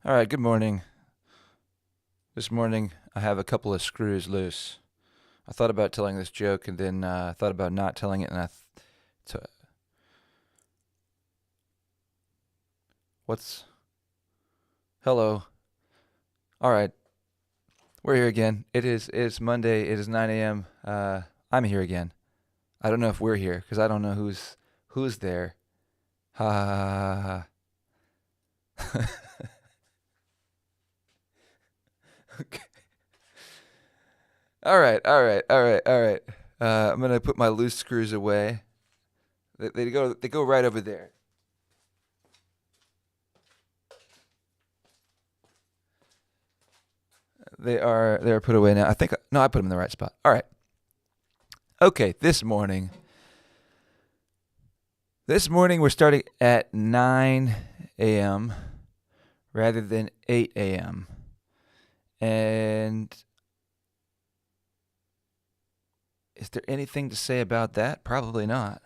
All right, good morning. This morning I have a couple of screws loose. I thought about telling this joke and then I thought about not telling it and t- what's hello. All right, we're here again. It's Monday. It is 9 a.m. I'm here again. I don't know if we're here cuz I don't know who's there. Ha ha ha ha. Okay. All right. All right. All right. All right. I'm going to put my loose screws away. They go right over there. They are put away now. I think no, I put them in the right spot. All right. Okay, this morning we're starting at 9 a.m. rather than 8 a.m. And is there anything to say about that? Probably not.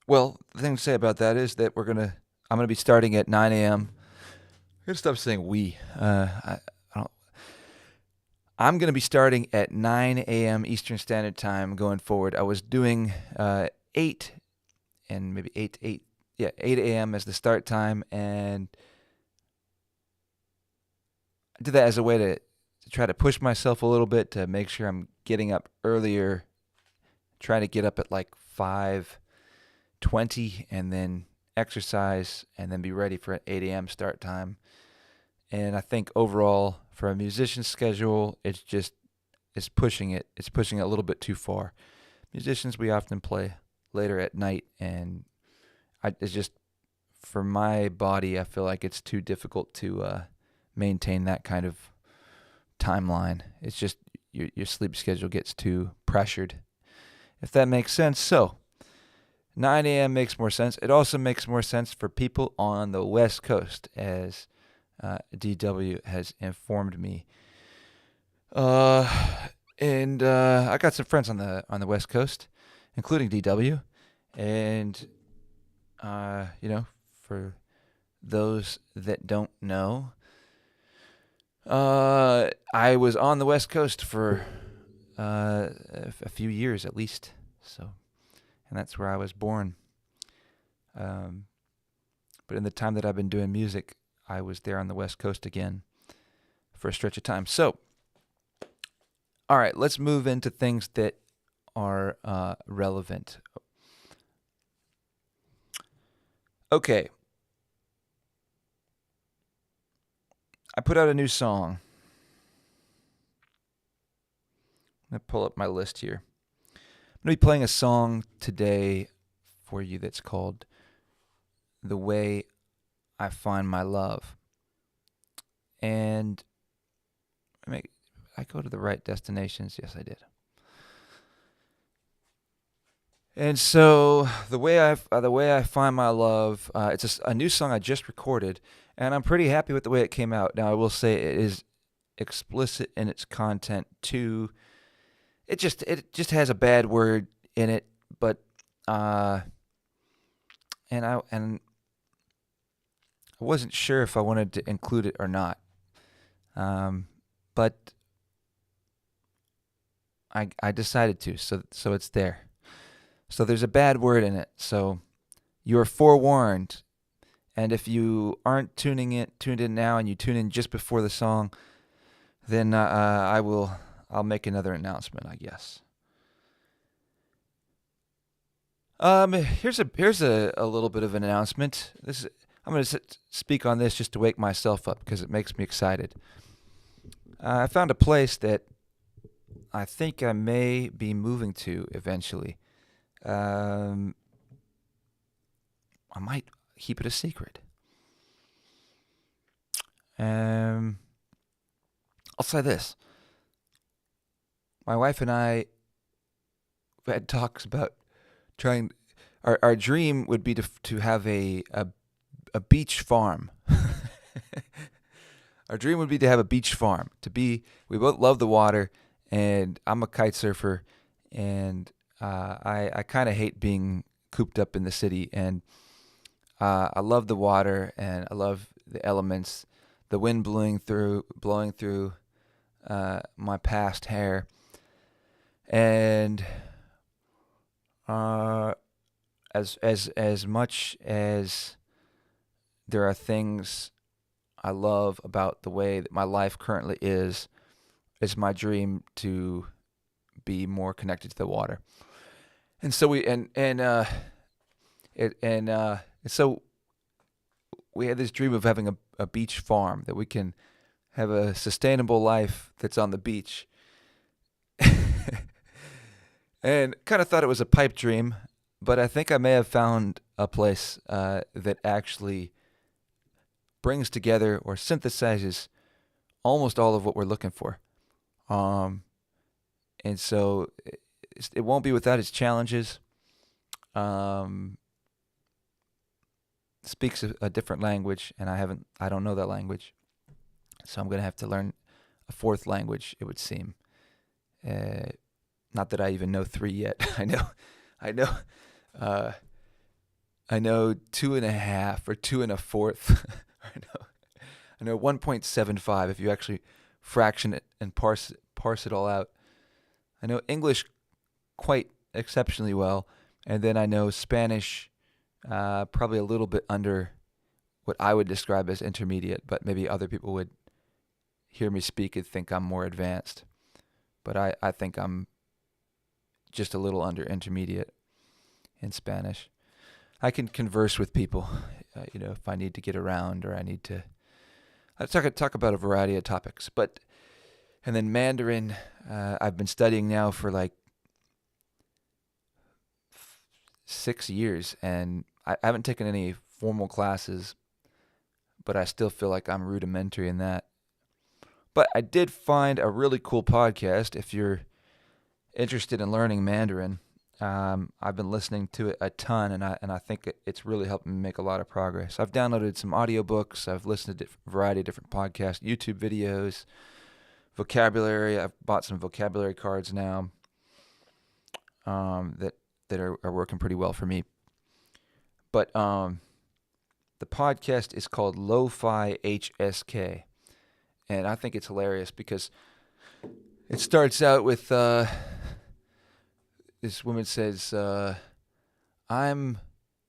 Well, the thing to say about that is that I'm gonna be starting at 9 a.m. I'm gonna stop saying we. I don't. I'm gonna be starting at 9 a.m. Eastern Standard Time going forward. I was doing 8 and maybe 8 a.m. as the start time, and I did that as a way to try to push myself a little bit to make sure I'm getting up earlier, trying to get up at like 5:20 and then exercise and then be ready for an 8 a.m. start time. And I think overall for a musician's schedule, it's pushing it. It's pushing it a little bit too far. Musicians, we often play later at night, and it's just for my body, I feel like it's too difficult to maintain that kind of timeline. It's just your sleep schedule gets too pressured, if that makes sense. So 9 a.m. makes more sense. It also makes more sense for people on the West Coast, as DW has informed me. And I got some friends on the West Coast, including DW, and for those that don't know, I was on the West Coast for a few years at least. So, and that's where I was born. Um, but in the time that I've been doing music, I was there on the West Coast again for a stretch of time. So, all right, let's move into things that are relevant. Okay, I put out a new song. I'm going to pull up my list here. I'm going to be playing a song today for you that's called The Way I Find My Love. And I go to the right destinations. Yes, I did. And so the way I find my love, it's a new song I just recorded, and I'm pretty happy with the way it came out. Now I will say it is explicit in its content too. It just has a bad word in it, but uh, and I wasn't sure if I wanted to include it or not. But I decided to, so it's there. So there's a bad word in it. So you're forewarned. And if you aren't tuned in now, and you tune in just before the song, then I'll make another announcement, I guess. Here's a little bit of an announcement. I'm going to speak on this just to wake myself up because it makes me excited. I found a place that I think I may be moving to eventually. Um, I might keep it a secret. Um, I'll say this: my wife and I had talks about trying. Our dream would be to have a beach farm. Our dream would be to have a beach farm. We both love the water, and I'm a kite surfer, and I kind of hate being cooped up in the city, and I love the water and I love the elements. the wind blowing through my past hair, and as much as there are things I love about the way that my life currently is, it's my dream to be more connected to the water. And so so we had this dream of having a beach farm that we can have a sustainable life that's on the beach. And kind of thought it was a pipe dream, but I think I may have found a place that actually brings together or synthesizes almost all of what we're looking for. And so it won't be without its challenges. Speaks a different language, and I don't know that language, so I'm gonna have to learn a fourth language. It would seem. Not that I even know three yet. I know, uh, I know two and a half or two and a fourth. I know 1.75 if you actually fraction it and parse it all out. I know English quite exceptionally well, and then I know Spanish probably a little bit under what I would describe as intermediate, but maybe other people would hear me speak and think I'm more advanced. But I think I'm just a little under intermediate in Spanish. I can converse with people, if I need to get around or I need to. I talk about a variety of topics, and then Mandarin, I've been studying now for like 6 years, and I haven't taken any formal classes, but I still feel like I'm rudimentary in that. But I did find a really cool podcast if you're interested in learning Mandarin. I've been listening to it a ton, and I think it's really helped me make a lot of progress. I've downloaded some audiobooks. I've listened to a variety of different podcasts, YouTube videos, vocabulary. I've bought some vocabulary cards now that are working pretty well for me. But the podcast is called Lo-Fi HSK, and I think it's hilarious because it starts out with this woman says, "I'm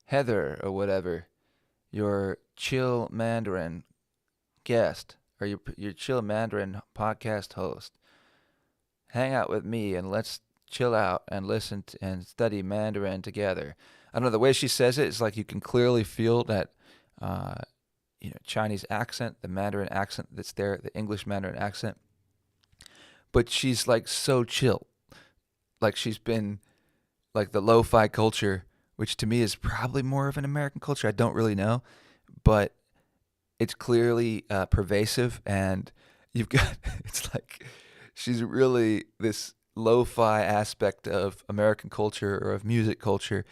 Heather or whatever, your chill Mandarin guest or your chill Mandarin podcast host. Hang out with me and let's chill out and listen and study Mandarin together." I don't know, the way she says it, it's like you can clearly feel that Chinese accent, the Mandarin accent that's there, the English Mandarin accent. But she's like so chill. Like she's been like the lo-fi culture, which to me is probably more of an American culture. I don't really know, but it's clearly pervasive, and you've got it's like she's really this lo-fi aspect of American culture or of music culture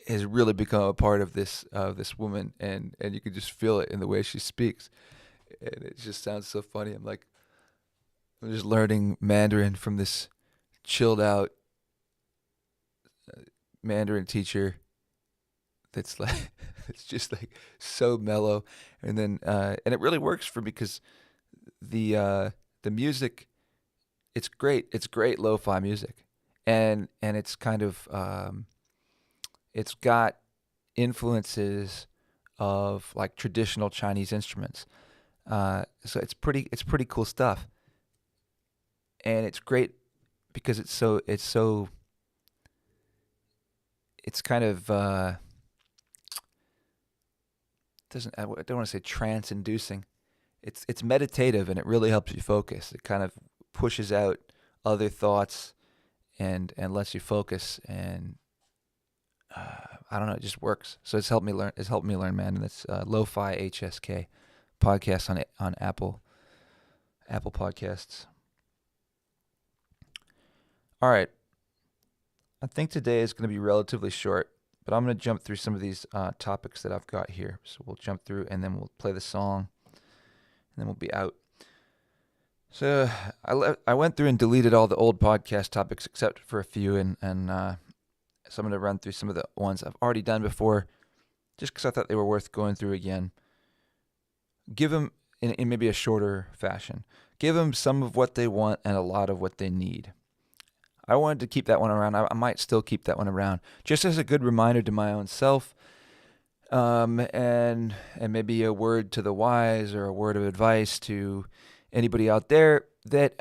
has really become a part of this woman, and you can just feel it in the way she speaks, and it just sounds so funny. I'm just learning Mandarin from this chilled out Mandarin teacher that's like it's just like so mellow, and then and it really works for me because the music, it's great lo-fi music, and it's kind of it's got influences of like traditional Chinese instruments, so it's pretty cool stuff, and it's great because it's kind of I don't want to say trance inducing. It's meditative, and it really helps you focus. It kind of pushes out other thoughts and lets you focus, and I don't know, it just works. So it's helped me learn, man. And it's Lo-Fi HSK podcast on Apple Podcasts. All right. I think today is going to be relatively short, but I'm going to jump through some of these topics that I've got here. So we'll jump through, and then we'll play the song, and then we'll be out. So I went through and deleted all the old podcast topics except for a few, and so I'm going to run through some of the ones I've already done before, just because I thought they were worth going through again. Give them in maybe a shorter fashion. Give them some of what they want and a lot of what they need. I wanted to keep that one around. I might still keep that one around, just as a good reminder to my own self, and maybe a word to the wise or a word of advice to anybody out there that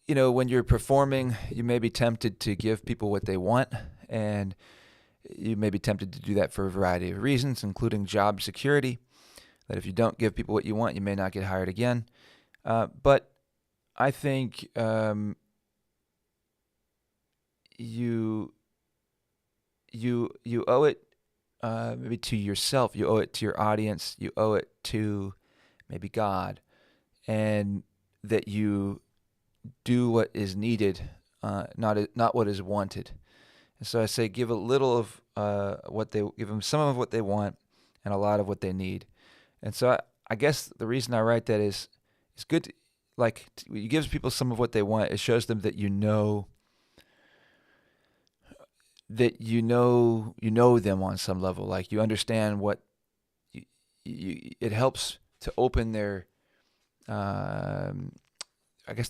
when you're performing, you may be tempted to give people what they want, and you may be tempted to do that for a variety of reasons, including job security. That if you don't give people what you want, you may not get hired again. But I think you owe it maybe to yourself. You owe it to your audience. You owe it to maybe God, and that you do what is needed, not what is wanted. And so I say, give a little of give them some of what they want, and a lot of what they need. And so I guess the reason I write that is it's good. You give people some of what they want. It shows them that you know them on some level. Like you understand what it helps to open their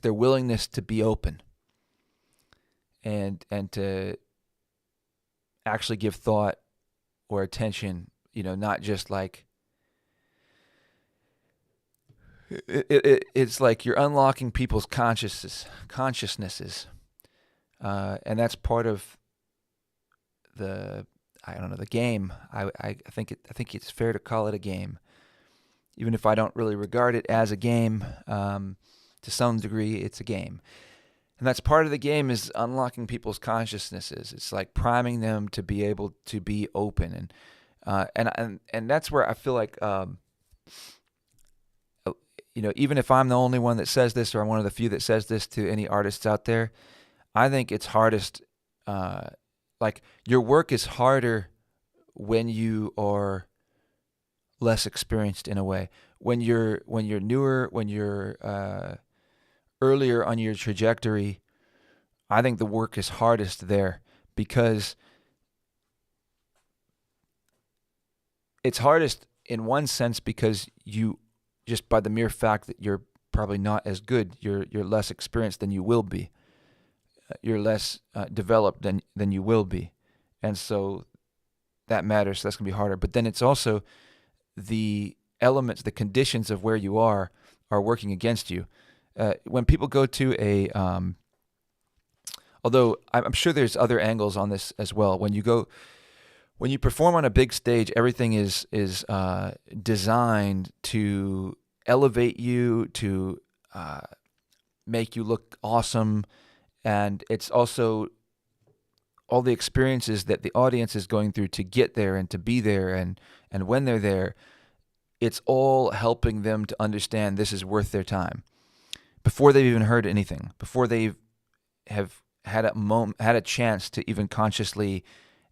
their willingness to be open and to actually give thought or attention, not just like it's like you're unlocking people's consciousnesses, and that's part of the game. I think it's fair to call it a game, even if I don't really regard it as a game. To some degree, it's a game, and that's part of the game is unlocking people's consciousnesses. It's like priming them to be able to be open, and that's where I feel like even if I'm the only one that says this, or I'm one of the few that says this to any artists out there, I think it's hardest. Your work is harder when you are less experienced in a way. When you're newer, when you're earlier on your trajectory, I think the work is hardest there because it's hardest in one sense because you, just by the mere fact that you're probably not as good, you're less experienced than you will be. You're less developed than you will be. And so that matters. So that's going to be harder. But then it's also the elements, the conditions of where you are working against you. When people go to although I'm sure there's other angles on this as well. When you perform on a big stage, everything is designed to elevate you, to make you look awesome. And it's also all the experiences that the audience is going through to get there and to be there. And when they're there, it's all helping them to understand this is worth their time before they've even heard anything, before they have had a chance to even consciously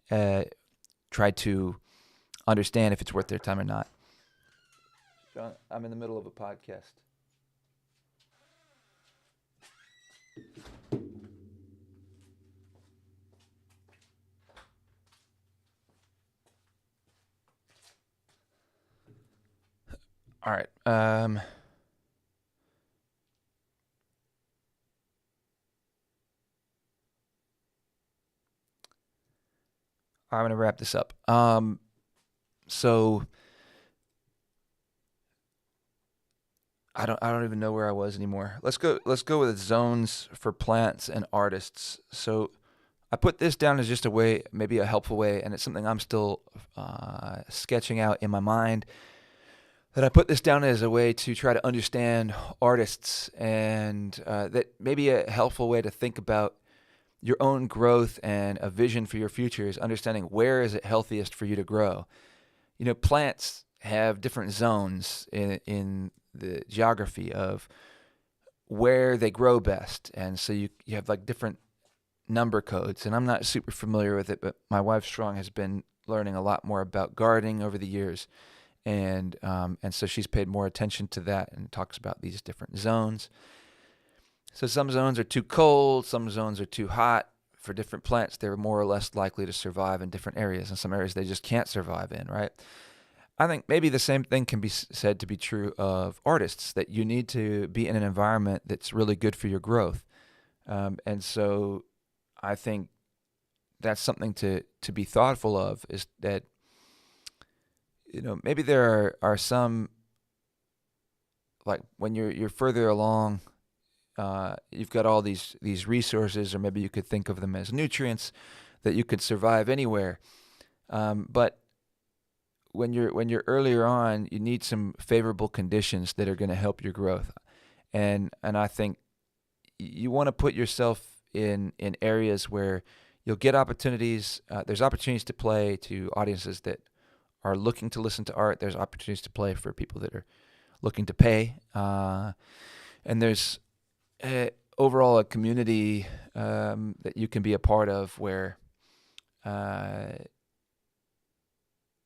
try to understand if it's worth their time or not. John, I'm in the middle of a podcast. All right. I'm going to wrap this up. So I don't even know where I was anymore. Let's go with zones for plants and artists. So I put this down as just a way, maybe a helpful way, and it's something I'm still sketching out in my mind. That I put this down as a way to try to understand artists, and that maybe a helpful way to think about your own growth and a vision for your future is understanding where is it healthiest for you to grow. Plants have different zones in the geography of where they grow best, and so you have like different number codes. And I'm not super familiar with it, but my wife Strong has been learning a lot more about gardening over the years. And so she's paid more attention to that and talks about these different zones. So some zones are too cold, some zones are too hot. For different plants, they're more or less likely to survive in different areas. In some areas, they just can't survive in, right? I think maybe the same thing can be said to be true of artists, that you need to be in an environment that's really good for your growth. And so I think that's something to be thoughtful of, is that, maybe there are some, like when you're further along, you've got all these resources, or maybe you could think of them as nutrients that you could survive anywhere. But when you're earlier on, you need some favorable conditions that are going to help your growth. And I think you want to put yourself in areas where you'll get opportunities. There's opportunities to play to audiences that are looking to listen to art. There's opportunities to play for people that are looking to pay. And there's overall a community that you can be a part of, where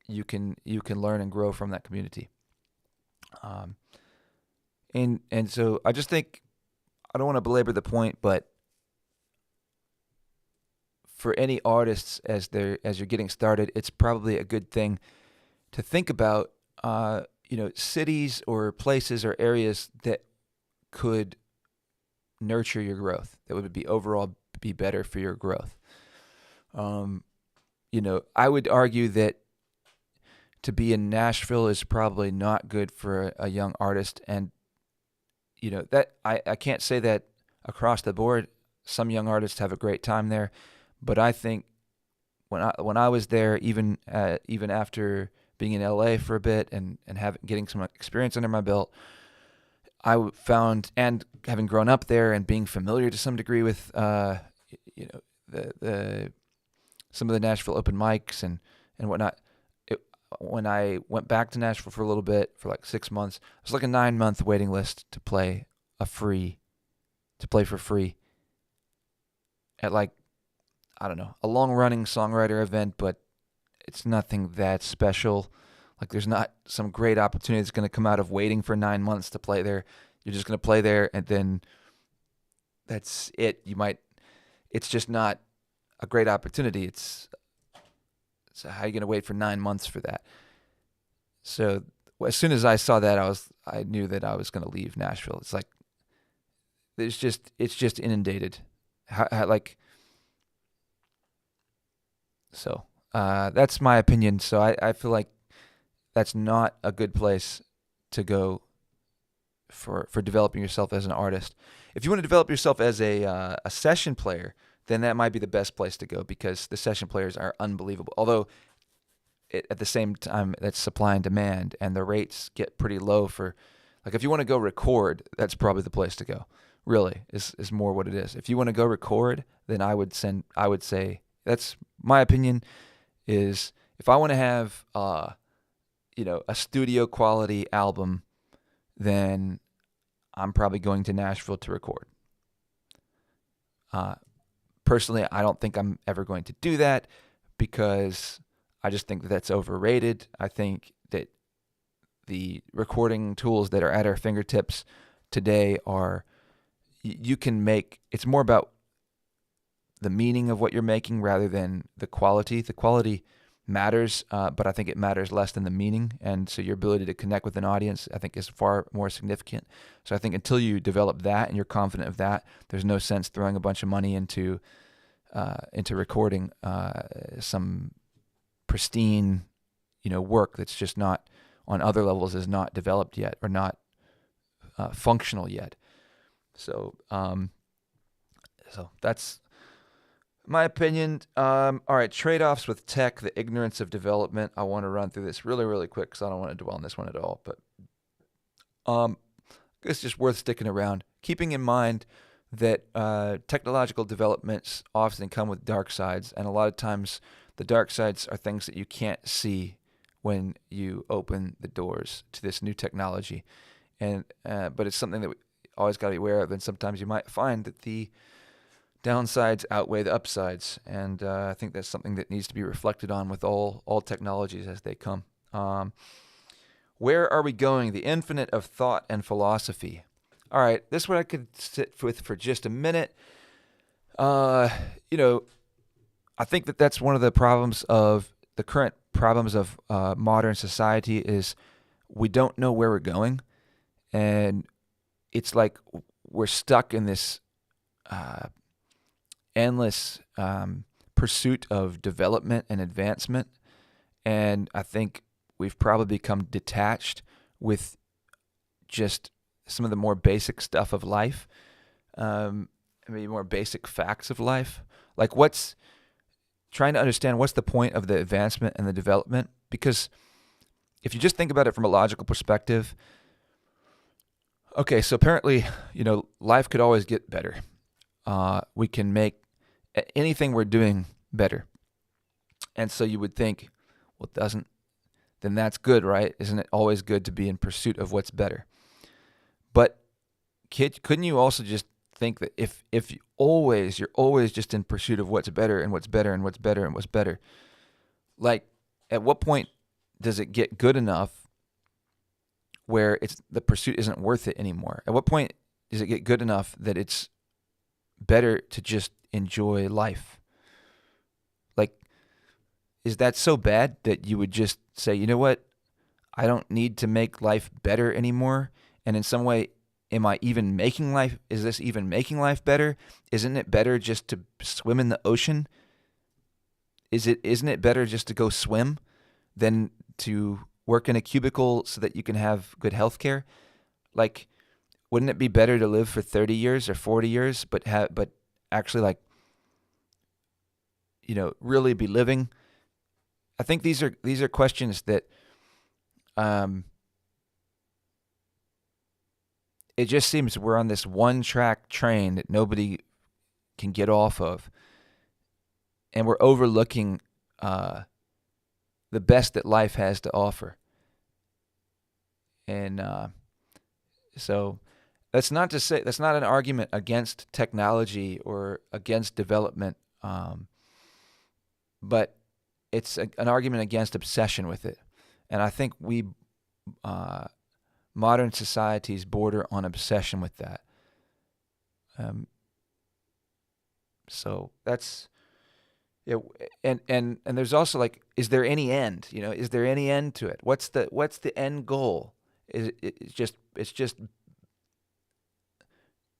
you can learn and grow from that community. And so I just think, I don't want to belabor the point, but for any artists, as you're getting started, it's probably a good thing to think about cities or places or areas that could nurture your growth, that would be better for your growth. I would argue that to be in Nashville is probably not good for a young artist, and that I can't say that across the board. Some young artists have a great time there, but I think when I was there, even after being in LA for a bit and getting some experience under my belt, I found, and having grown up there and being familiar to some degree with the some of the Nashville open mics and whatnot. When I went back to Nashville for a little bit, for like 6 months, it was like a 9-month waiting list to play for free at, like, I don't know, a long running songwriter event, but it's nothing that special. Like, there's not some great opportunity that's going to come out of waiting for 9 months to play there. You're just going to play there, and then that's it. It's just not a great opportunity. So how are you going to wait for 9 months for that? So as soon as I saw that, I knew that I was going to leave Nashville. It's like, it's just inundated. That's my opinion. So I feel like that's not a good place to go for developing yourself as an artist. If you want to develop yourself as a session player, then that might be the best place to go, because the session players are unbelievable. Although at the same time, that's supply and demand, and the rates get pretty low for, like, if you want to go record, that's probably the place to go. Really, is more what it is. If you want to go record, then I would say, that's my opinion, is if I want to have a studio quality album, then I'm probably going to Nashville to record. Personally, I don't think I'm ever going to do that, because I just think that that's overrated. I think that the recording tools that are at our fingertips today it's more about the meaning of what you're making rather than the quality. The quality matters, but I think it matters less than the meaning. And so your ability to connect with an audience, I think, is far more significant. So I think until you develop that and you're confident of that, there's no sense throwing a bunch of money into recording some pristine, work that's just not, on other levels, is not developed yet, or not functional yet. So that's my opinion. All right, trade-offs with tech, the ignorance of development. I want to run through this really, really quick, because I don't want to dwell on this one at all. But it's just worth sticking around. Keeping in mind that technological developments often come with dark sides, and a lot of times the dark sides are things that you can't see when you open the doors to this new technology. And but it's something that we always got to be aware of, and sometimes you might find that the downsides outweigh the upsides, and I think that's something that needs to be reflected on with all technologies as they come. Where are we going? The infinite of thought and philosophy. All right, this one I could sit with for just a minute. I think that that's one of the problems of the current problems of modern society is we don't know where we're going, and it's like we're stuck in this uh, endless pursuit of development and advancement. And I think we've probably become detached with just some of the more basic stuff of life, maybe more basic facts of life. Like what's trying to understand what's the point of the advancement and the development? Because if you just think about it from a logical perspective, okay, so apparently, life could always get better. We can make anything we're doing better. And so you would think, well, then that's good, right? Isn't it always good to be in pursuit of what's better? But couldn't you also just think that if you're always just in pursuit of what's better and what's better and what's better and what's better, like at what point does it get good enough where the pursuit isn't worth it anymore? At what point does it get good enough that it's better to just enjoy life? Like, is that so bad that you would just say, you know what? I don't need to make life better anymore. And in some way, is this even making life better? Isn't it better just to swim in the ocean? Isn't it better just to go swim than to work in a cubicle so that you can have good health care? Like, wouldn't it be better to live for 30 years or 40 years, but actually really be living? I think these are questions that it just seems we're on this one-track train that nobody can get off of, and we're overlooking the best that life has to offer. And so that's not an argument against technology or against development, but it's an argument against obsession with it. And I think modern societies border on obsession with that. So that's, and there's also like, is there any end? Is there any end to it? What's the end goal? It's just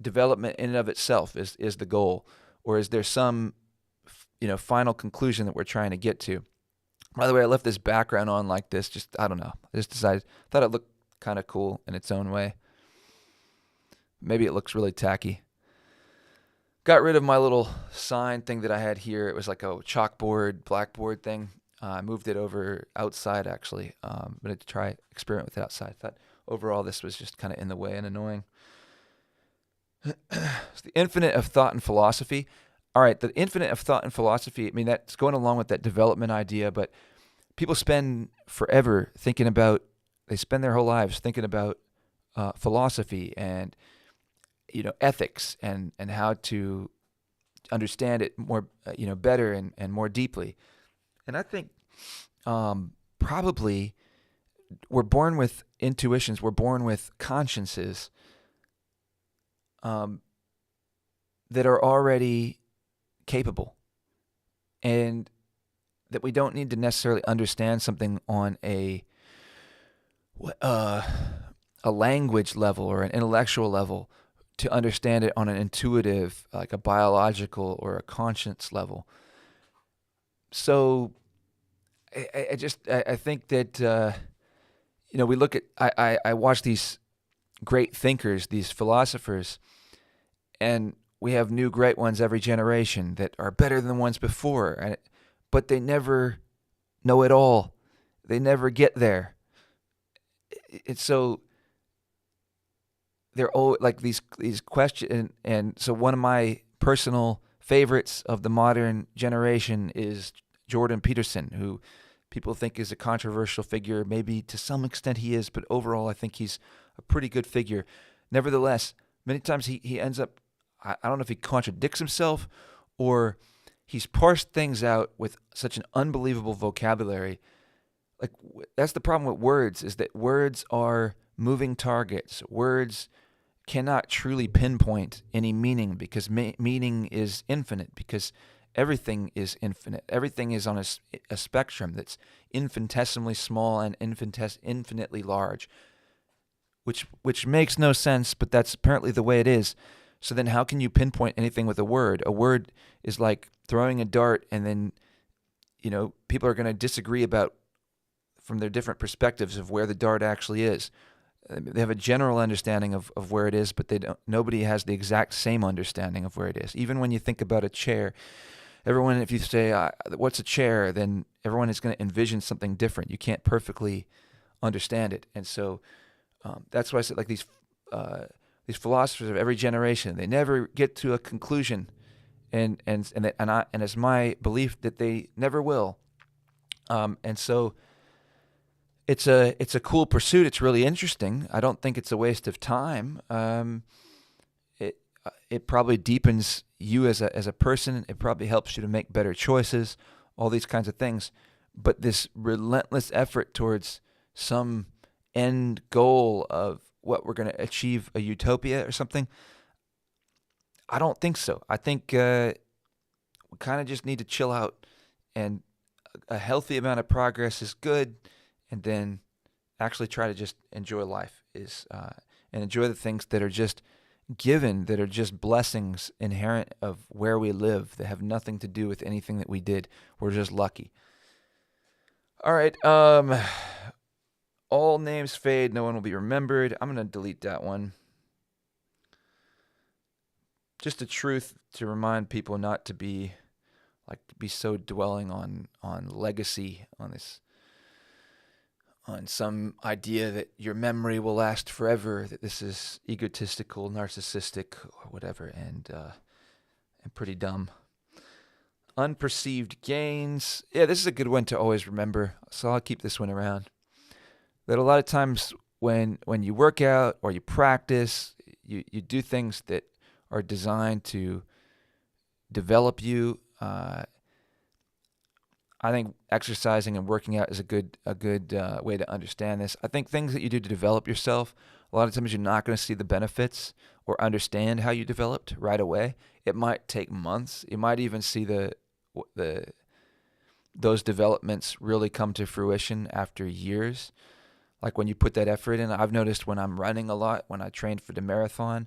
development in and of itself is the goal, or is there some final conclusion that we're trying to get to? By the way, I left this background on like this. Just I don't know. I just thought it looked kind of cool in its own way. Maybe it looks really tacky. Got rid of my little sign thing that I had here. It was like a chalkboard, blackboard thing. I moved it over outside actually. I'm going to try experiment with it outside. Thought overall this was just kind of in the way and annoying. It's the infinite of thought and philosophy. All right, the infinite of thought and philosophy, I mean, that's going along with that development idea, but people spend they spend their whole lives thinking about philosophy and, ethics and how to understand it more, better and more deeply. And I think probably we're born with intuitions, we're born with consciences that are already capable, and that we don't need to necessarily understand something on a language level or an intellectual level to understand it on an intuitive, like a biological or a conscience level. So I think that we look at I watch these great thinkers, these philosophers, and we have new great ones every generation that are better than the ones before, but they never know it all. They never get there. It's so they're all like these questions, and so one of my personal favorites of the modern generation is Jordan Peterson, who people think is a controversial figure. Maybe to some extent he is, but overall I think he's a pretty good figure. Nevertheless, many times he ends up, I don't know if he contradicts himself or he's parsed things out with such an unbelievable vocabulary. Like, that's the problem with words, is that words are moving targets. Words cannot truly pinpoint any meaning because meaning is infinite, because everything is infinite. Everything is on a spectrum that's infinitesimally small and infinitely large, which makes no sense, but that's apparently the way it is. So then how can you pinpoint anything with a word? A word is like throwing a dart, and then, people are going to disagree about from their different perspectives of where the dart actually is. They have a general understanding of where it is, but nobody has the exact same understanding of where it is. Even when you think about a chair, everyone, if you say, what's a chair, then everyone is going to envision something different. You can't perfectly understand it. And so that's why I said, like, these philosophers of every generation, they never get to a conclusion, and it's my belief that they never will. And so it's a cool pursuit. It's really interesting. I don't think it's a waste of time. It probably deepens you as a person. It probably helps you to make better choices, all these kinds of things. But this relentless effort towards some end goal of what we're going to achieve, a utopia or something, I don't think so. I think we kind of just need to chill out, and a healthy amount of progress is good, and then actually try to just enjoy life and enjoy the things that are just given, that are just blessings inherent of where we live, that have nothing to do with anything that we did. We're just lucky. All right. All names fade, no one will be remembered. I'm going to delete that one. Just a truth to remind people not to be so dwelling on legacy, on some idea that your memory will last forever, that this is egotistical, narcissistic, or whatever, and pretty dumb. Unperceived gains. Yeah, this is a good one to always remember, so I'll keep this one around. That a lot of times when you work out or you practice, you do things that are designed to develop you. I think exercising and working out is a good way to understand this. I think things that you do to develop yourself, a lot of times you're not going to see the benefits or understand how you developed right away. It might take months. You might even see those developments really come to fruition after years. Like when you put that effort in, I've noticed when I'm running a lot, when I trained for the marathon,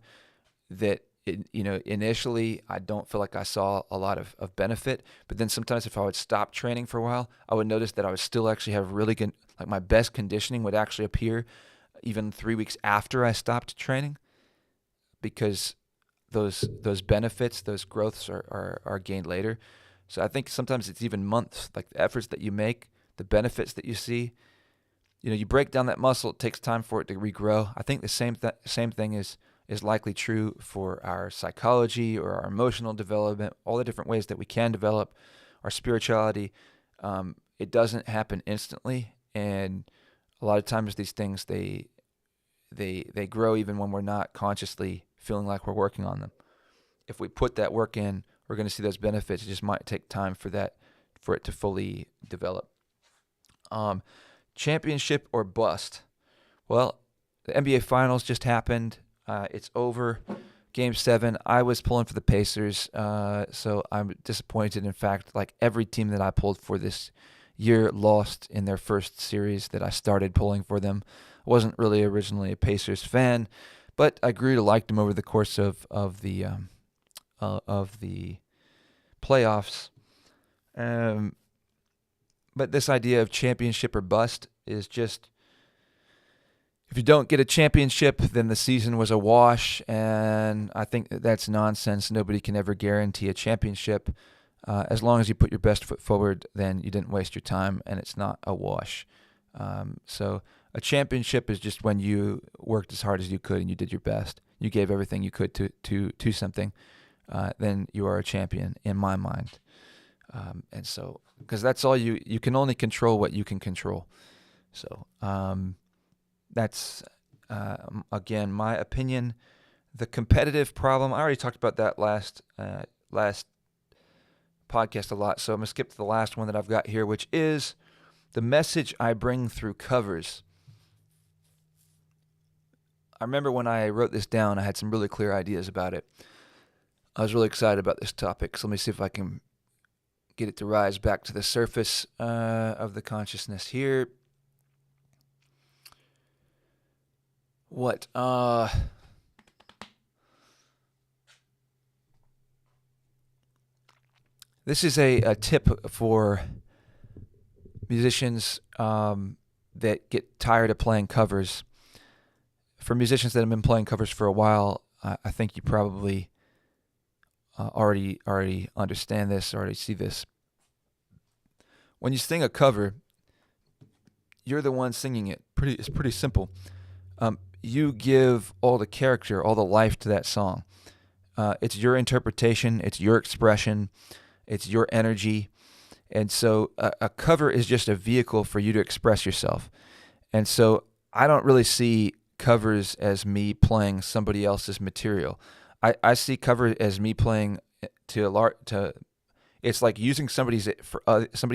that initially I don't feel like I saw a lot of benefit, but then sometimes if I would stop training for a while, I would notice that I would still actually have really good, like my best conditioning would actually appear even 3 weeks after I stopped training, because those benefits, those growths are gained later. So I think sometimes it's even months, like the efforts that you make, the benefits that you see. You break down that muscle, it takes time for it to regrow. I think the same thing is likely true for our psychology or our emotional development, all the different ways that we can develop our spirituality. It doesn't happen instantly, and a lot of times these things, they grow even when we're not consciously feeling like we're working on them. If we put that work in, we're going to see those benefits. It just might take time for it to fully develop. Championship or bust. Well, the NBA Finals just happened. It's over. Game 7, I was pulling for the Pacers, so I'm disappointed. In fact, like every team that I pulled for this year lost in their first series that I started pulling for them. I wasn't really originally a Pacers fan, but I grew to like them over the course of the playoffs. But this idea of championship or bust is just, if you don't get a championship, then the season was a wash, and I think that's nonsense. Nobody can ever guarantee a championship. As long as you put your best foot forward, then you didn't waste your time, and it's not a wash. So a championship is just when you worked as hard as you could and you did your best. You gave everything you could to something. Then you are a champion in my mind. And so, because that's all you can only control what you can control. So that's, again, my opinion. The competitive problem, I already talked about that last podcast a lot, so I'm going to skip to the last one that I've got here, which is the message I bring through covers. I remember when I wrote this down, I had some really clear ideas about it. I was really excited about this topic, so let me see if I can get it to rise back to the surface of the consciousness here. What? This is a tip for musicians that get tired of playing covers. For musicians that have been playing covers for a while, I think you probably already understand this, already see this. When you sing a cover, you're the one singing it. It's pretty simple. You give all the character, all the life to that song. It's your interpretation. It's your expression. It's your energy. And so a cover is just a vehicle for you to express yourself. And so I don't really see covers as me playing somebody else's material. I see cover as me playing to it's like using somebody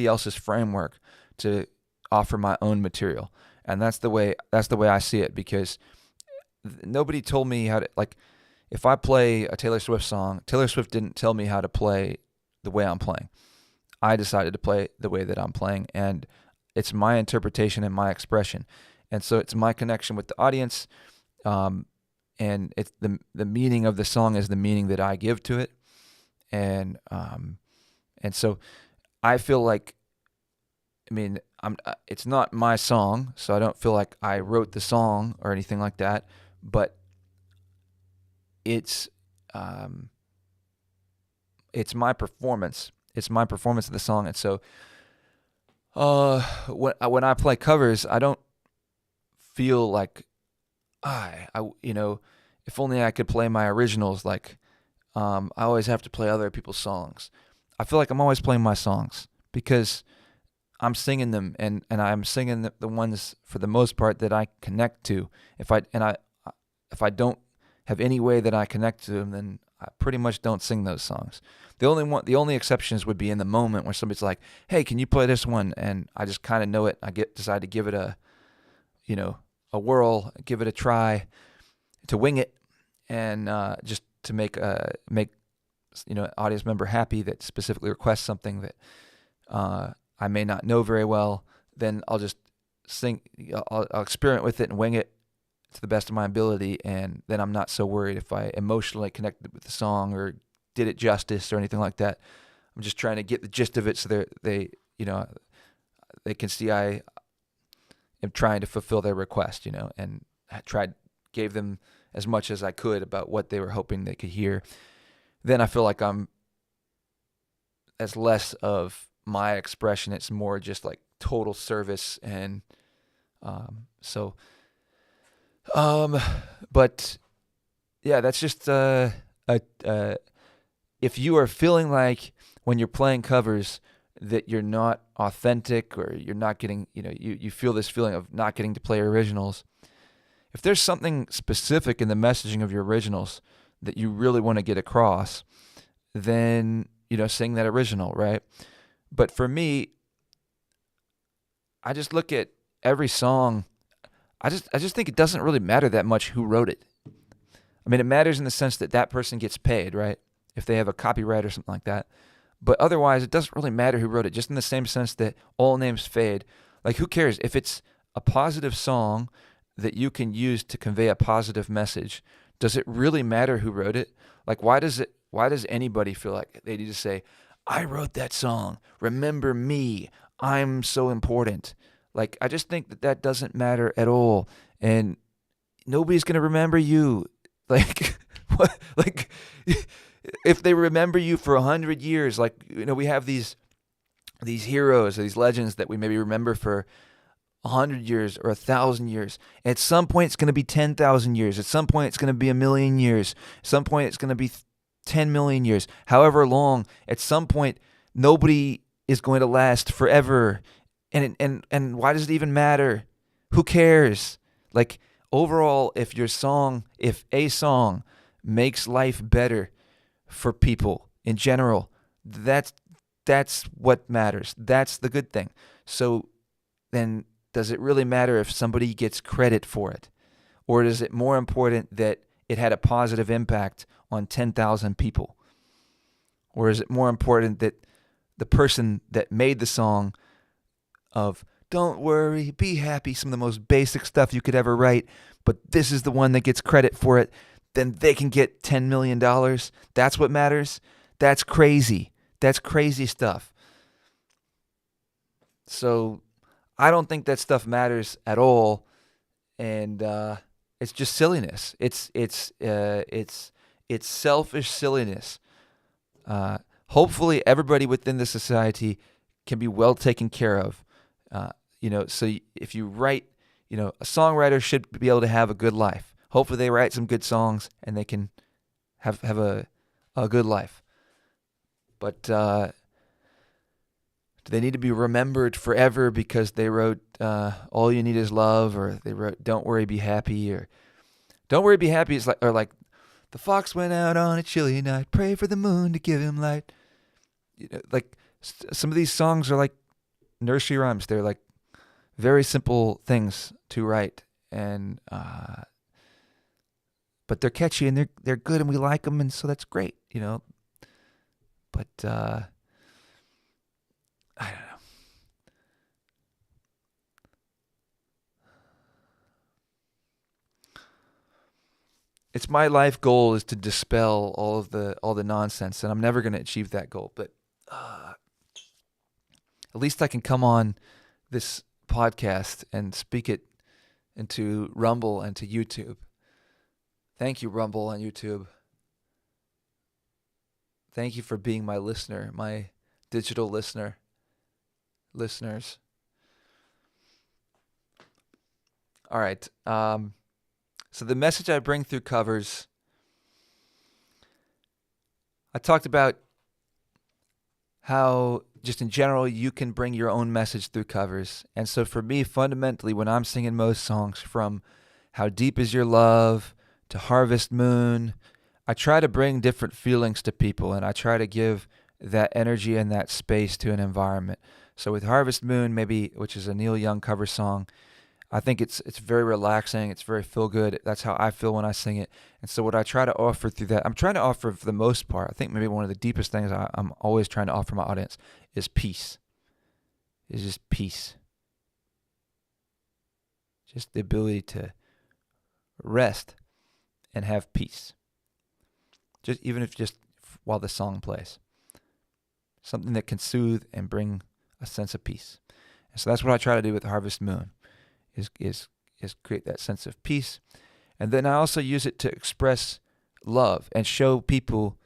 else's framework to offer my own material. And that's the way I see it, because nobody told me how to, like, if I play a Taylor Swift song, Taylor Swift didn't tell me how to play the way I'm playing. I decided to play the way that I'm playing, and it's my interpretation and my expression. And so it's my connection with the audience, and it's the meaning of the song is the meaning that I give to it. And so I feel like, I mean, it's not my song, so I don't feel like I wrote the song or anything like that, but it's my performance. It's my performance of the song. And so when I play covers, I don't feel like if only I could play my originals. Like I always have to play other people's songs. I feel like I'm always playing my songs because I'm singing them, and I'm singing the ones for the most part that I connect to. If I don't have any way that I connect to them, then I pretty much don't sing those songs. The only exceptions would be in the moment where somebody's like, "Hey, can you play this one?" And I just kind of know it. I decide to give it a whirl, give it a try, to wing it, and just to make an audience member happy that specifically requests something that I may not know very well. Then I'll just sing. I'll experiment with it and wing it to the best of my ability, and then I'm not so worried if I emotionally connected with the song or did it justice or anything like that. I'm just trying to get the gist of it so they can see I am trying to fulfill their request, and I gave them as much as I could about what they were hoping they could hear. Then I feel like as less of my expression, it's more just like total service. And but yeah, that's just if you are feeling like when you're playing covers that you're not authentic, or you're not getting, you feel this feeling of not getting to play originals, if there's something specific in the messaging of your originals that you really want to get across, then, sing that original, right? But for me, I just look at every song. I just think it doesn't really matter that much who wrote it. I mean, it matters in the sense that person gets paid, right? If they have a copyright or something like that. But otherwise, it doesn't really matter who wrote it, just in the same sense that all names fade. Like, who cares? If it's a positive song that you can use to convey a positive message, does it really matter who wrote it? Like, why does anybody feel like they need to say, "I wrote that song, remember me, I'm so important"? Like, I just think that doesn't matter at all, and nobody's going to remember you. Like, what? Like, if they remember you for 100 years, like, we have these heroes or these legends that we maybe remember for 100 years or 1,000 years. At some point, it's going to be 10,000 years. At some point, it's going to be 1,000,000 years. At some point, it's going to be 10 million years. However long, at some point, nobody is going to last forever. And why does it even matter? Who cares? Like, overall, if a song makes life better for people in general, that's what matters. That's the good thing. So then, does it really matter if somebody gets credit for it? Or is it more important that it had a positive impact on 10,000 people? Or is it more important that the person that made the song of "Don't worry, be happy," some of the most basic stuff you could ever write, but this is the one that gets credit for it, then they can get $10 million. That's what matters. That's crazy. That's crazy stuff. So I don't think that stuff matters at all, and it's just silliness. It's selfish silliness. Hopefully, everybody within the society can be well taken care of. So if you write, a songwriter should be able to have a good life. Hopefully, they write some good songs and they can have a good life. But do they need to be remembered forever because they wrote "All You Need Is Love," or they wrote "Don't Worry, Be Happy," or "Don't Worry, Be Happy" is like the fox went out on a chilly night, pray for the moon to give him light. Some of these songs are like nursery rhymes. They're like very simple things to write, and but they're catchy and they're good, and we like them, and so that's great, But I don't know. It's my life goal is to dispel all the nonsense, and I'm never going to achieve that goal. But at least I can come on this podcast and speak it into Rumble and to YouTube. Thank you, Rumble and YouTube. Thank you for being my listener, my digital listeners. All right. So the message I bring through covers, I talked about how just in general you can bring your own message through covers. And so for me, fundamentally, when I'm singing most songs, from How Deep Is Your Love to Harvest Moon, I try to bring different feelings to people, and I try to give that energy and that space to an environment. So with Harvest Moon, maybe, which is a Neil Young cover song, I think it's very relaxing. It's very feel good. That's how I feel when I sing it. And so what I try to offer through that, I'm trying to offer for the most part, I think maybe one of the deepest things I'm always trying to offer my audience is peace. Is just peace. Just the ability to rest and have peace. Just while the song plays. Something that can soothe and bring a sense of peace. And so that's what I try to do with Harvest Moon. Is create that sense of peace. And then I also use it to express love and show people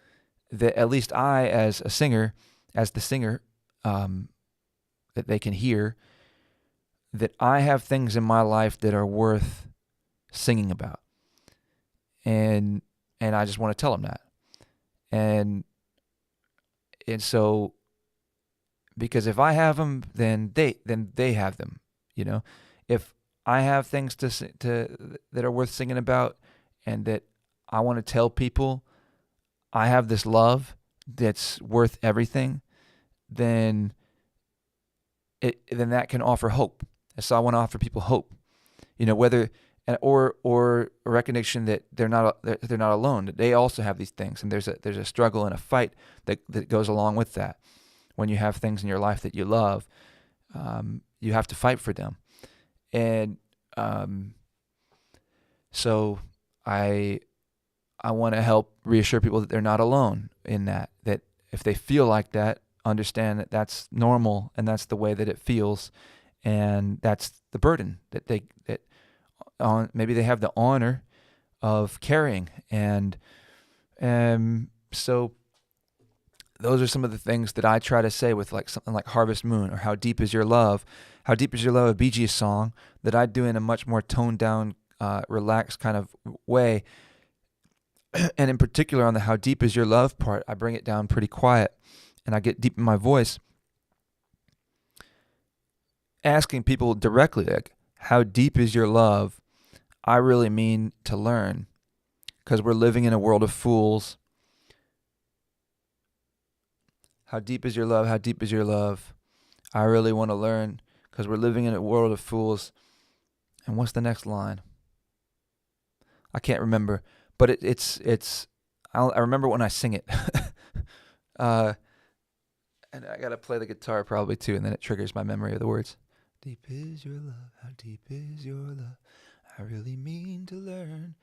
that at least I, as the singer, that they can hear that I have things in my life that are worth singing about. And I just want to tell them that. And so, because if I have them, then they have them, If I have things that are worth singing about, and that I want to tell people I have this love that's worth everything, then that can offer hope. And so I want to offer people hope, whether or a recognition that they're not alone. That they also have these things, and there's a struggle and a fight that goes along with that. When you have things in your life that you love, you have to fight for them. And so I want to help reassure people that they're not alone in that. That if they feel like that, understand that that's normal and that's the way that it feels, and that's the burden that maybe they have the honor of carrying. And so those are some of the things that I try to say with like something like Harvest Moon or How Deep Is Your Love. How Deep Is Your Love, a Bee Gees song that I do in a much more toned down, relaxed kind of way. And in particular on the How Deep Is Your Love part, I bring it down pretty quiet and I get deep in my voice, asking people directly, like, how deep is your love? I really mean to learn, because we're living in a world of fools. How deep is your love? How deep is your love? I really want to learn, because we're living in a world of fools. And what's the next line? I can't remember, but I remember when I sing it. And I gotta play the guitar probably too, and then it triggers my memory of the words. Deep is your love, how deep is your love? I really mean to learn,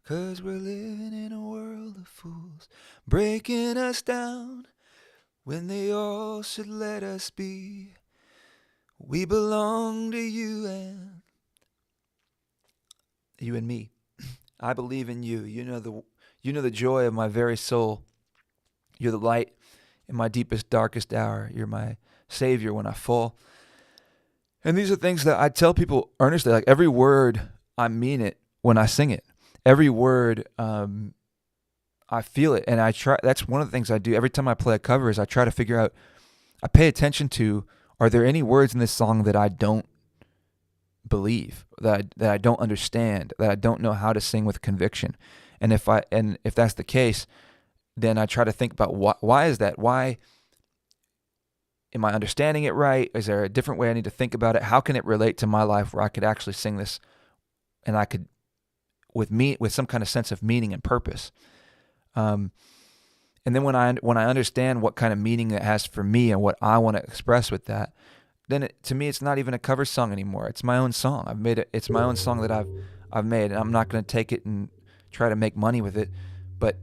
'cause we're living in a world of fools, breaking us down when they all should let us be. We belong to you and me. I believe in you. You know the joy of my very soul. You're the light in my deepest, darkest hour. You're my savior when I fall. And these are things that I tell people earnestly. Like every word, I mean it when I sing it. Every word, I feel it, and I try. That's one of the things I do every time I play a cover. Is I try to figure out. I pay attention to. Are there any words in this song that I don't believe, that I don't understand, that I don't know how to sing with conviction? And if that's the case, then I try to think about why is that? Why am I understanding it right? Is there a different way I need to think about it? How can it relate to my life where I could actually sing this and I could with some kind of sense of meaning and purpose? And then when I understand what kind of meaning it has for me and what I want to express with that, then to me it's not even a cover song anymore. It's my own song. I've made it. It's my own song that I've made, and I'm not going to take it and try to make money with it. But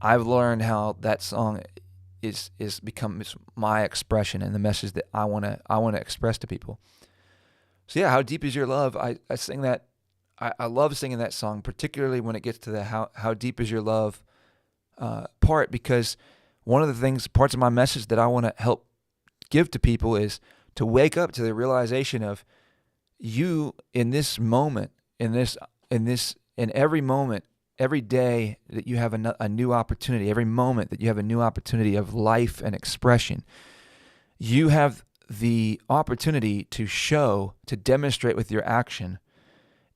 I've learned how that song is becomes my expression and the message that I wanna express to people. So yeah, how deep is your love? I sing that. I love singing that song, particularly when it gets to the how deep is your love part, because one of the parts of my message that I want to help give to people is to wake up to the realization of you in this moment, in every moment, every day that you have a new opportunity, every moment that you have a new opportunity of life and expression, you have the opportunity to demonstrate with your action,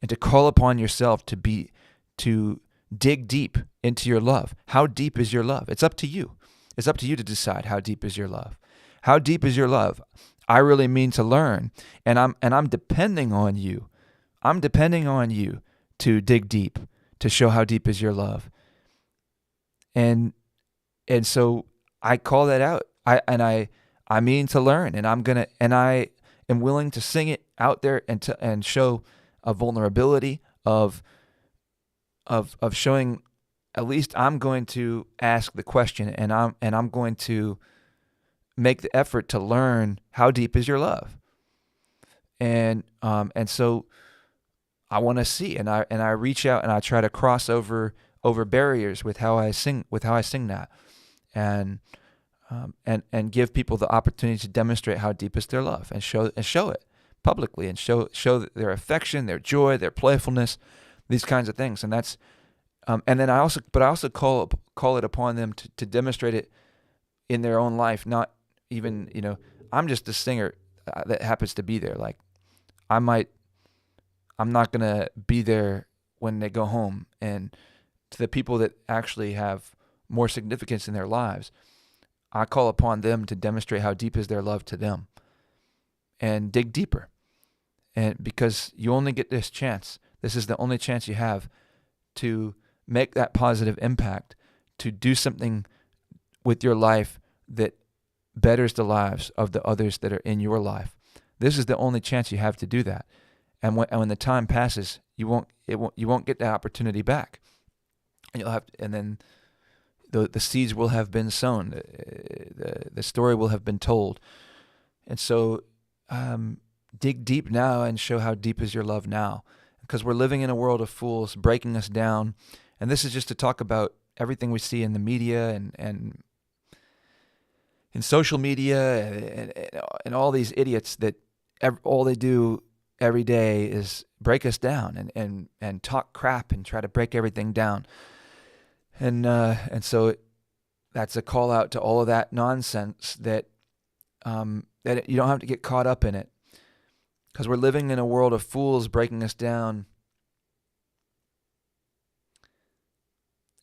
and to call upon yourself to dig deep into your love. How deep is your love? It's up to you. It's up to you to decide how deep is your love. How deep is your love? I really mean to learn, and I'm depending on you. I'm depending on you to dig deep, to show how deep is your love. And so I call that out. I mean to learn, and I am willing to sing it out there and show a vulnerability of showing. At least I'm going to ask the question, and I'm going to make the effort to learn how deep is your love. And so I want to see, and I reach out and I try to cross over barriers with how I sing that, and give people the opportunity to demonstrate how deep is their love, and show it publicly, and show their affection, their joy, their playfulness, these kinds of things. And that's and then I also call it upon them to demonstrate it in their own life. Not even, I'm just a singer that happens to be there. Like I'm not gonna be there when they go home. And to the people that actually have more significance in their lives, I call upon them to demonstrate how deep is their love to them, and dig deeper. And because you only get this chance, this is the only chance you have to make that positive impact, to do something with your life that betters the lives of the others that are in your life. This is the only chance you have to do that. And when the time passes, you won't get that opportunity back. And then the seeds will have been sown, the story will have been told. And so dig deep now and show how deep is your love now, because we're living in a world of fools breaking us down. And this is just to talk about everything we see in the media and in social media, and all these idiots that all they do every day is break us down and talk crap and try to break everything down. And so that's a call out to all of that nonsense, that you don't have to get caught up in it, because we're living in a world of fools breaking us down,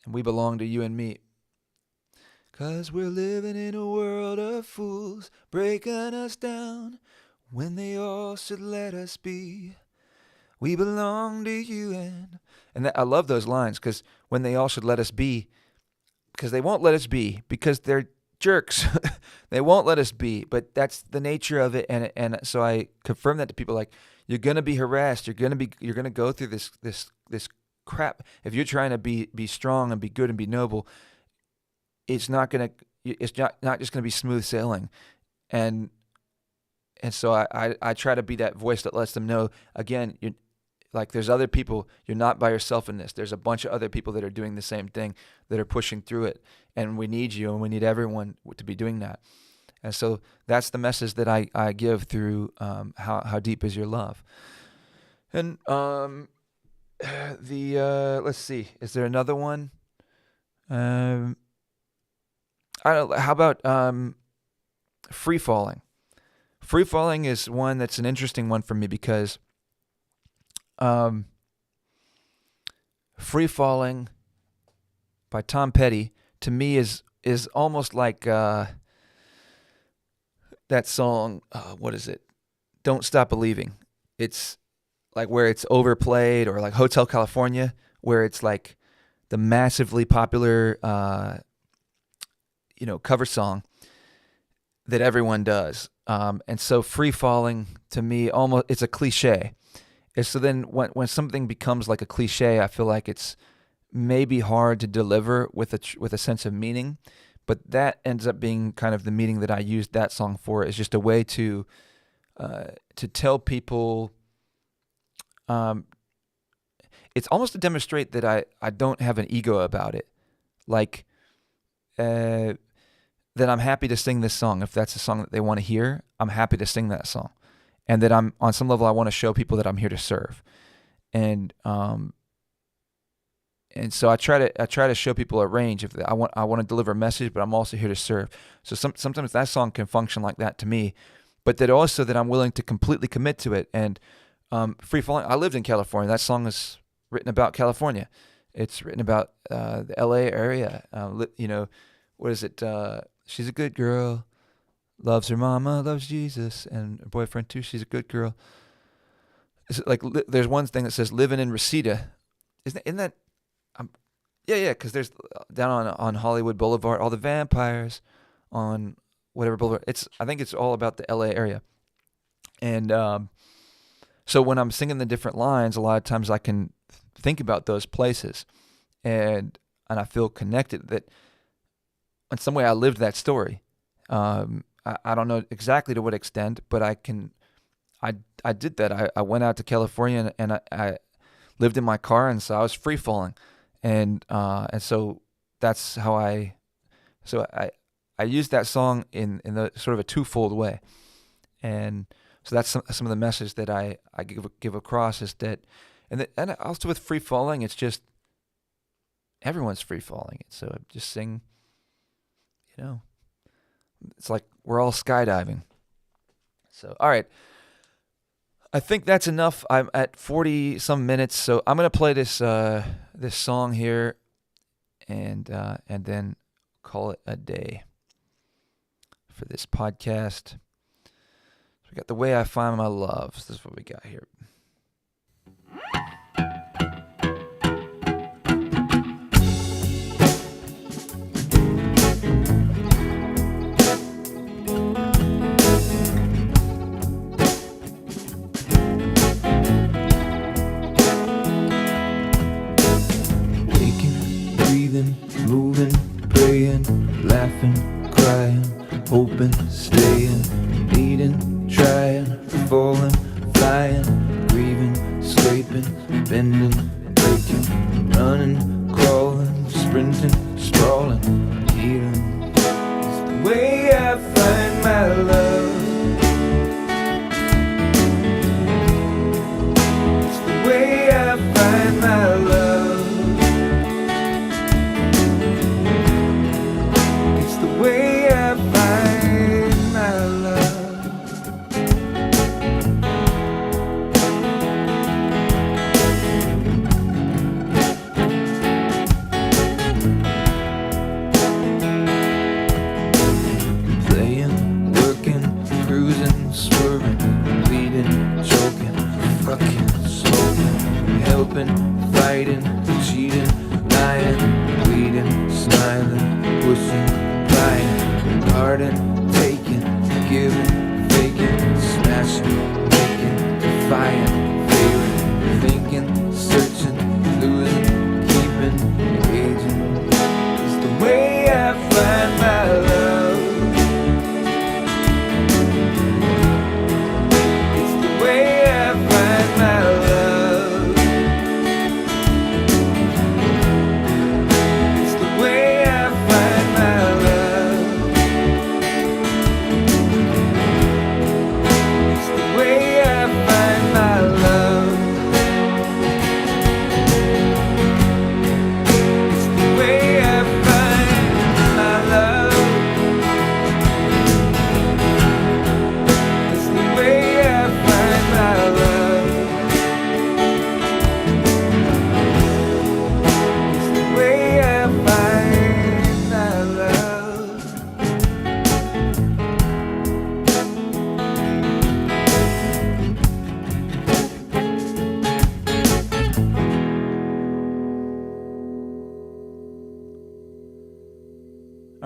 and we belong to you and me. 'Cause we're living in a world of fools breaking us down when they all should let us be. We belong to you I love those lines, because when they all should let us be, because they won't let us be, because they're jerks. They won't let us be, but that's the nature of it. And so I confirm that to people, like, you're gonna be harassed. You're gonna go through this crap. If you're trying to be strong and be good and be noble, it's not just gonna be smooth sailing. And so I try to be that voice that lets them know, again, like, there's other people. You're not by yourself in this. There's a bunch of other people that are doing the same thing, that are pushing through it. And we need you, and we need everyone to be doing that. And so that's the message that I give through how deep is your love. And let's see, is there another one? I don't know. How about free falling? Free falling is one that's an interesting one for me because Free Falling by Tom Petty to me is almost like that song, what is it? Don't Stop Believing. It's like where it's overplayed, or like Hotel California, where it's like the massively popular cover song that everyone does. And so Free Falling to me, almost, it's a cliche. And so then when something becomes like a cliche, I feel like it's maybe hard to deliver with a sense of meaning. But that ends up being kind of the meaning that I used that song for. Is just a way to tell people. It's almost to demonstrate that I don't have an ego about it. Like, that I'm happy to sing this song. If that's a song that they want to hear, I'm happy to sing that song. And that I'm, on some level, I want to show people that I'm here to serve. And so I try to show people a range. If I want to deliver a message, but I'm also here to serve. So sometimes that song can function like that to me, but that also that I'm willing to completely commit to it. And Free Falling, I lived in California. That song is written about California. It's written about the LA area. What is it? She's a good girl, loves her mama, loves Jesus, and her boyfriend too. She's a good girl. It's like there's one thing that says living in Reseda. Isn't that? Yeah, because there's down on Hollywood Boulevard, all the vampires on whatever boulevard. I think it's all about the LA area. And so when I'm singing the different lines, a lot of times I can think about those places, and I feel connected that in some way I lived that story. I don't know exactly to what extent, but I did that. I went out to California and I lived in my car, and so I was free falling. And so that's how I used that song in the sort of a twofold way. And so that's some of the message that I give across, is that, and also with free falling, it's just everyone's free falling. So just sing, it's like we're all skydiving. So, all right. I think that's enough. I'm at 40 some minutes, so I'm gonna play this song here, and then call it a day for this podcast. So we got The Way I Find My Love. This is what we got here. Moving, praying, laughing, crying, hoping, staying, needing, trying, falling, flying, grieving, scraping, bending, breaking, running, crawling, sprinting, sprawling, healing. It's the way I find my love. It's the way I find my love. Way I find my love. Playing, working, cruising, swerving, bleeding, choking, fucking, smoking, helping, fighting, cheating, lying, bleeding, smiling, pushing,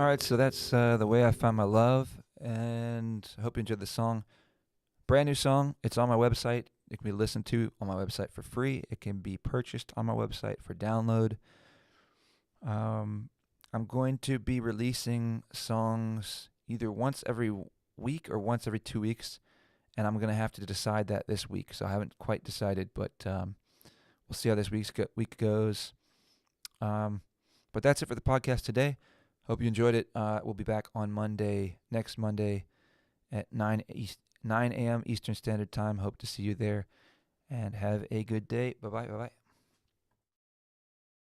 All right, so that's The Way I Found My Love, and I hope you enjoyed the song. Brand new song. It's on my website. It can be listened to on my website for free. It can be purchased on my website for download. Um, I'm going to be releasing songs either once every week or once every 2 weeks, and I'm going to have to decide that this week. So I haven't quite decided, but we'll see how this week goes. But that's it for the podcast today. Hope you enjoyed it. We'll be back on next Monday at 9 a.m. Eastern Standard Time. Hope to see you there, and have a good day. Bye bye. Bye bye.